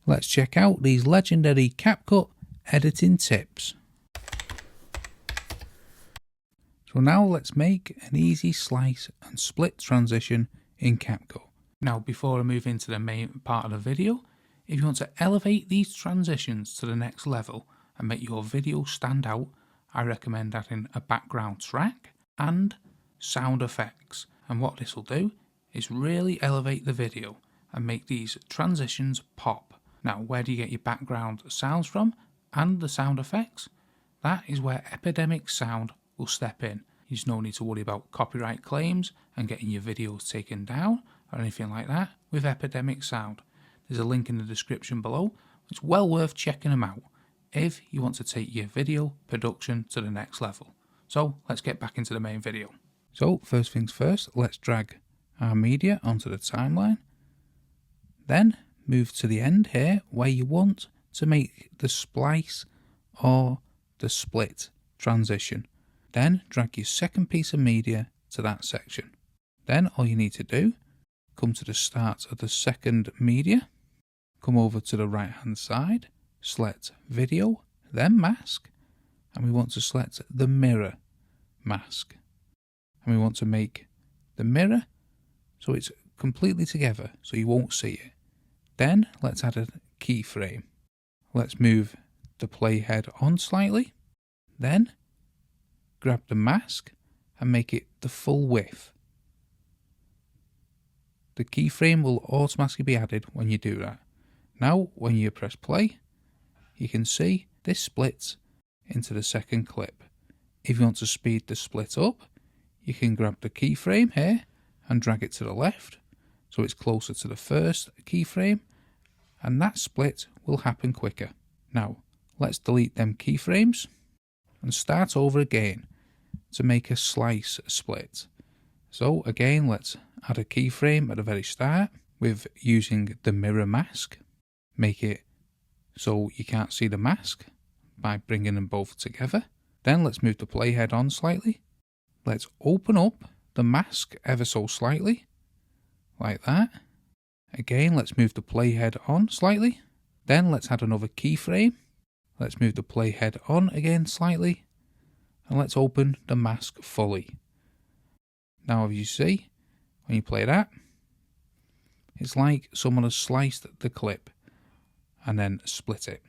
Let's check out these legendary CapCut editing tips. So now let's make an easy slice and split transition in CapCut. Now before I move into the main part of the video, if you want to elevate these transitions to the next level and make your video stand out, I recommend adding a background track and sound effects. And what this will do is really elevate the video and make these transitions pop. Now where do you get your background sounds from and the sound effects? That is where Epidemic Sound will step in. There's no need to worry about copyright claims and getting your videos taken down or anything like that with Epidemic Sound. There's a link in the description below. It's well worth checking them out if you want to take your video production to the next level. So let's get back into the main video. So first things first, let's drag our media onto the timeline. Then move to the end here where you want to make the splice or the split transition. Then drag your second piece of media to that section. Then all you need to do, come to the start of the second media, come over to the right hand side, select video, then mask, and we want to select the mirror mask. And we want to make the mirror so it's completely together so you won't see it. Then let's add a keyframe. Let's move the playhead on slightly. Then grab the mask and make it the full width. The keyframe will automatically be added when you do that. Now when you press play, you can see this splits into the second clip. If you want to speed the split up, you can grab the keyframe here and drag it to the left so it's closer to the first keyframe, and that split will happen quicker. Now let's delete them keyframes and start over again to make a slice split. So again, let's add a keyframe at the very start with using the mirror mask. Make it so you can't see the mask by bringing them both together. Then let's move the playhead on slightly. Let's open up the mask ever so slightly, like that. Again, let's move the playhead on slightly. Then let's add another keyframe. Let's move the playhead on again slightly. And let's open the mask fully. Now as you see, when you play that, it's like someone has sliced the clip and then split it.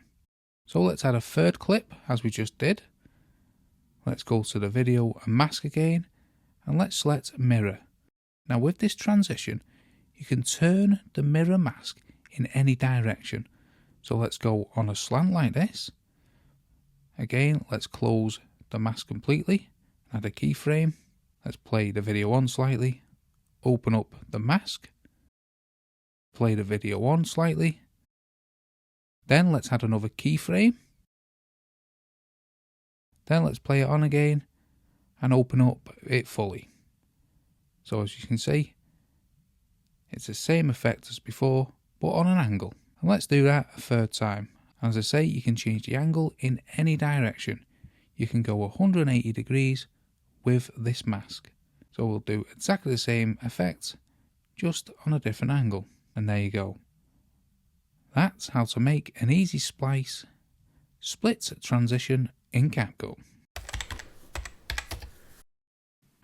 So let's add a third clip as we just did. Let's go to the video and mask again, and let's select mirror. Now with this transition, you can turn the mirror mask in any direction. So let's go on a slant like this. Again, let's close the mask completely, add a keyframe. Let's play the video on slightly, open up the mask, play the video on slightly. Then let's add another keyframe. Then let's play it on again and open up it fully. So as you can see, it's the same effect as before, but on an angle. And let's do that a third time. As I say, you can change the angle in any direction. You can go 180 degrees with this mask. So we'll do exactly the same effect, just on a different angle. And there you go. That's how to make an easy splice split transition in CapCut.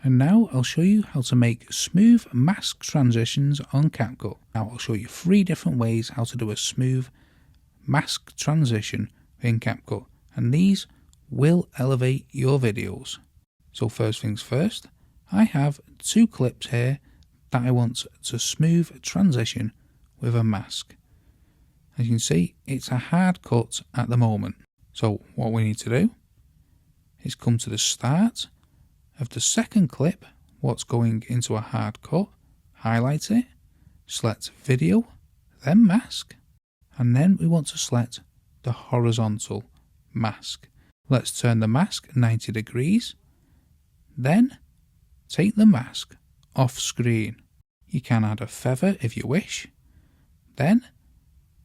And now I'll show you how to make smooth mask transitions on CapCut. Now I'll show you 3 different ways how to do a smooth mask transition in CapCut, and these will elevate your videos. So first things first, I have 2 clips here that I want to smooth transition with a mask. As you can see, it's a hard cut at the moment. So what we need to do is come to the start of the second clip, what's going into a hard cut, highlight it, select video, then mask, and then we want to select the horizontal mask. Let's turn the mask 90 degrees, then take the mask off screen. You can add a feather if you wish, then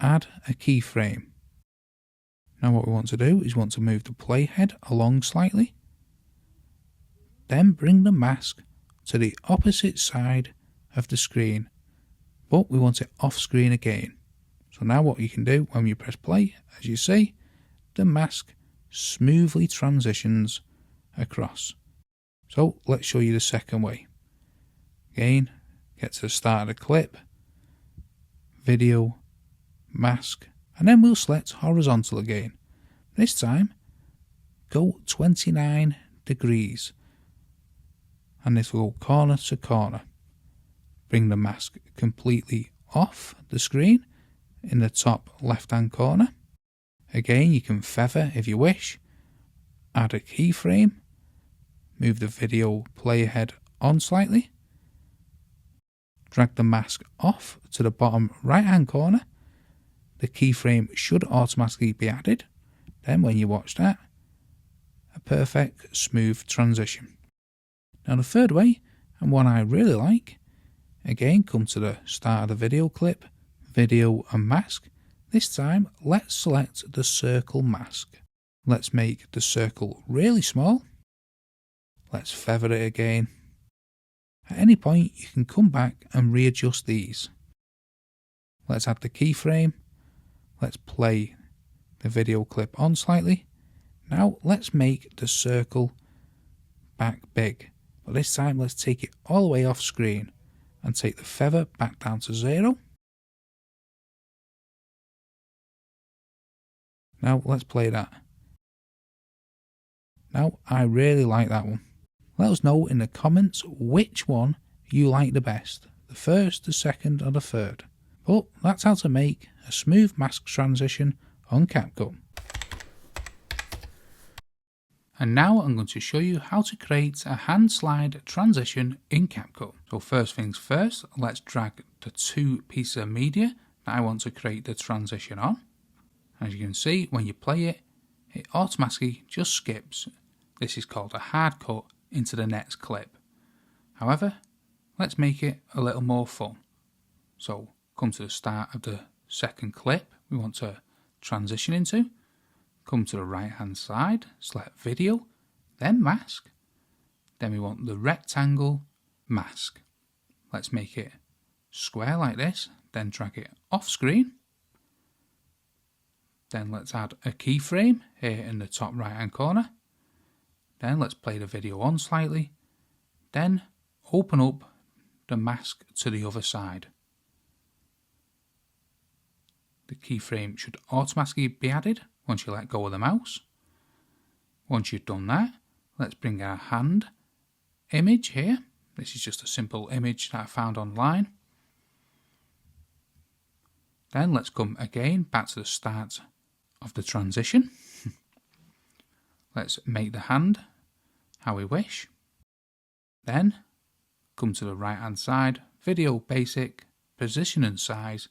add a keyframe. Now what we want to do is want to move the playhead along slightly, then bring the mask to the opposite side of the screen, but we want it off screen again. So now what you can do when you press play, as you see, the mask smoothly transitions across. So let's show you the second way. Again, get to the start of the clip, video, mask, and then we'll select horizontal again. This time, go 29 degrees, and this will go corner to corner. Bring the mask completely off the screen in the top left hand corner. Again, you can feather if you wish, add a keyframe, move the video play ahead on slightly, drag the mask off to the bottom right hand corner. The keyframe should automatically be added. Then when you watch that, a perfect smooth transition. Now the third way, and one I really like, again come to the start of the video clip, video and mask. This time let's select the circle mask. Let's make the circle really small. Let's feather it again. At any point you can come back and readjust these. Let's add the keyframe. Let's play the video clip on slightly. Now let's make the circle back big. But this time let's take it all the way off screen and take the feather back down to 0. Now let's play that. Now I really like that one. Let us know in the comments which one you like the best. The first, the second or the third. But that's how to make a smooth mask transition on CapCut. And now I'm going to show you how to create a hand slide transition in CapCut. So first things first, let's drag the two pieces of media that I want to create the transition on. As you can see, when you play it, it automatically just skips. This is called a hard cut into the next clip. However, let's make it a little more fun. So come to the start of the second clip we want to transition into. Come to the right hand side, select video, then mask. Then we want the rectangle mask. Let's make it square like this, then drag it off screen. Then let's add a keyframe here in the top right hand corner. Then let's play the video on slightly. Then open up the mask to the other side. The keyframe should automatically be added once you let go of the mouse. Once you've done that, let's bring our hand image here. This is just a simple image that I found online. Then let's come again back to the start of the transition. Let's make the hand how we wish. Then come to the right hand side, video basic, position and size,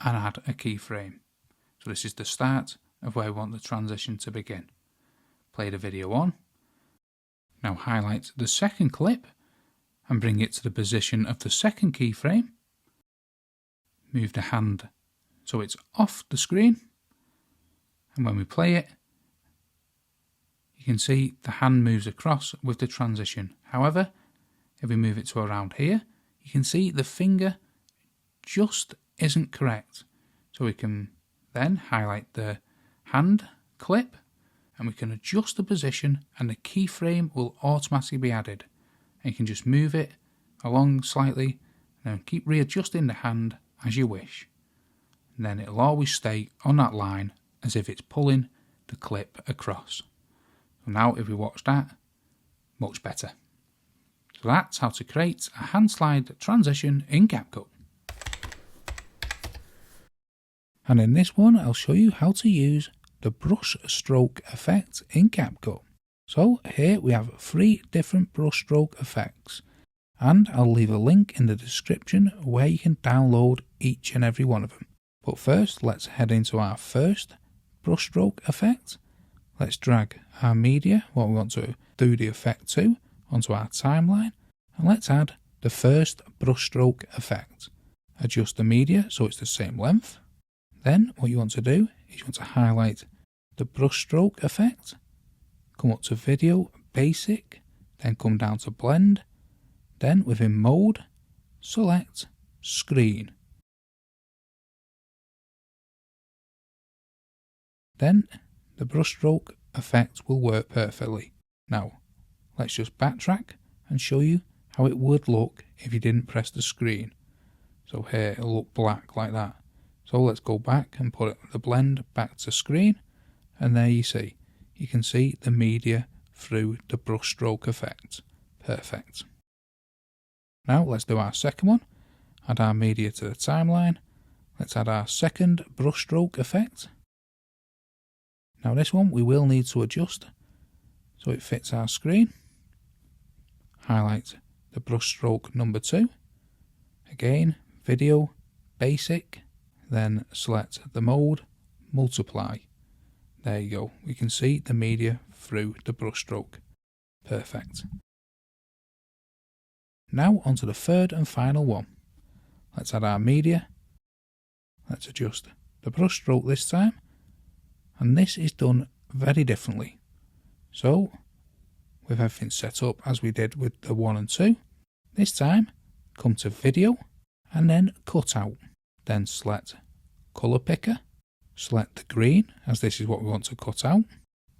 and add a keyframe. So this is the start of where we want the transition to begin. Play the video on. Now highlight the second clip and bring it to the position of the second keyframe. Move the hand so it's off the screen. And when we play it, you can see the hand moves across with the transition. However, if we move it to around here, you can see the finger just isn't correct. So we can then highlight the hand clip and we can adjust the position and the keyframe will automatically be added. And you can just move it along slightly and then keep readjusting the hand as you wish. And then it'll always stay on that line as if it's pulling the clip across. So now if we watch that, much better. So that's how to create a hand slide transition in CapCut. And in this one I'll show you how to use the brush stroke effect in CapCut. So here we have 3 different brush stroke effects, and I'll leave a link in the description where you can download each and every one of them. But first let's head into our first brush stroke effect. Let's drag our media, what we want to do the effect to, onto our timeline, and let's add the first brush stroke effect. Adjust the media so it's the same length. Then what you want to do is you want to highlight the brush stroke effect, come up to video, basic, then come down to blend, then within mode, select screen. then the brushstroke effect will work perfectly. Now, let's just backtrack and show you how it would look if you didn't press the screen. So here it'll look black like that. So let's go back and put the blend back to screen, and there you can see the media through the brushstroke effect. Perfect. Now let's do our second one. Add our media to the timeline. Let's add our second brushstroke effect. Now this one we will need to adjust so it fits our screen. Highlight the brushstroke number 2. Again, video, basic, then select the mode, multiply. There you go, we can see the media through the brushstroke. Perfect. Now onto the third and final one. Let's add our media. Let's adjust the brushstroke this time. And this is done very differently. So, with everything set up as we did with the 1 and 2, this time come to video and then cut out. Then select colour picker, select the green as this is what we want to cut out,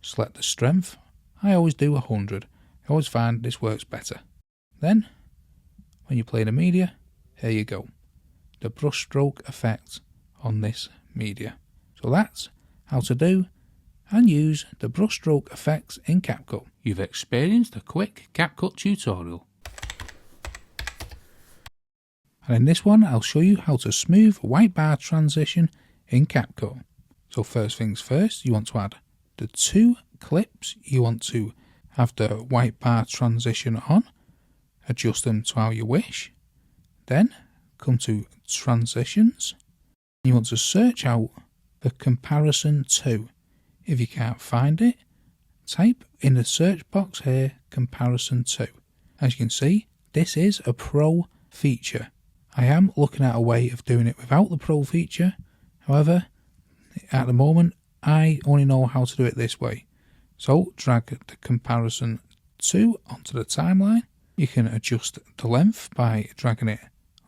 select the strength. I always do 100. I always find this works better. Then, when you play the media, here you go. The brushstroke effect on this media. So that's how to do and use the brushstroke effects in CapCut. You've experienced a quick CapCut tutorial. And in this one I'll show you how to smooth white bar transition in CapCut. So first things first, you want to add the 2 clips you want to have the white bar transition on. Adjust them to how you wish. Then come to transitions. You want to search out the comparison to. If you can't find it, type in the search box here comparison to. As you can see, this is a pro feature. I am looking at a way of doing it without the pro feature. However, at the moment I only know how to do it this way. So drag the comparison to onto the timeline. You can adjust the length by dragging it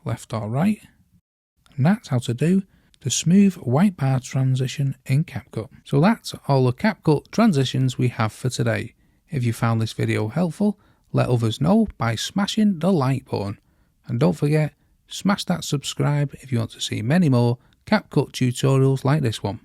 left or right. And that's how to do the smooth white bar transition in CapCut. So that's all the CapCut transitions we have for today. If you found this video helpful, let others know by smashing the like button. And don't forget, smash that subscribe if you want to see many more CapCut tutorials like this one.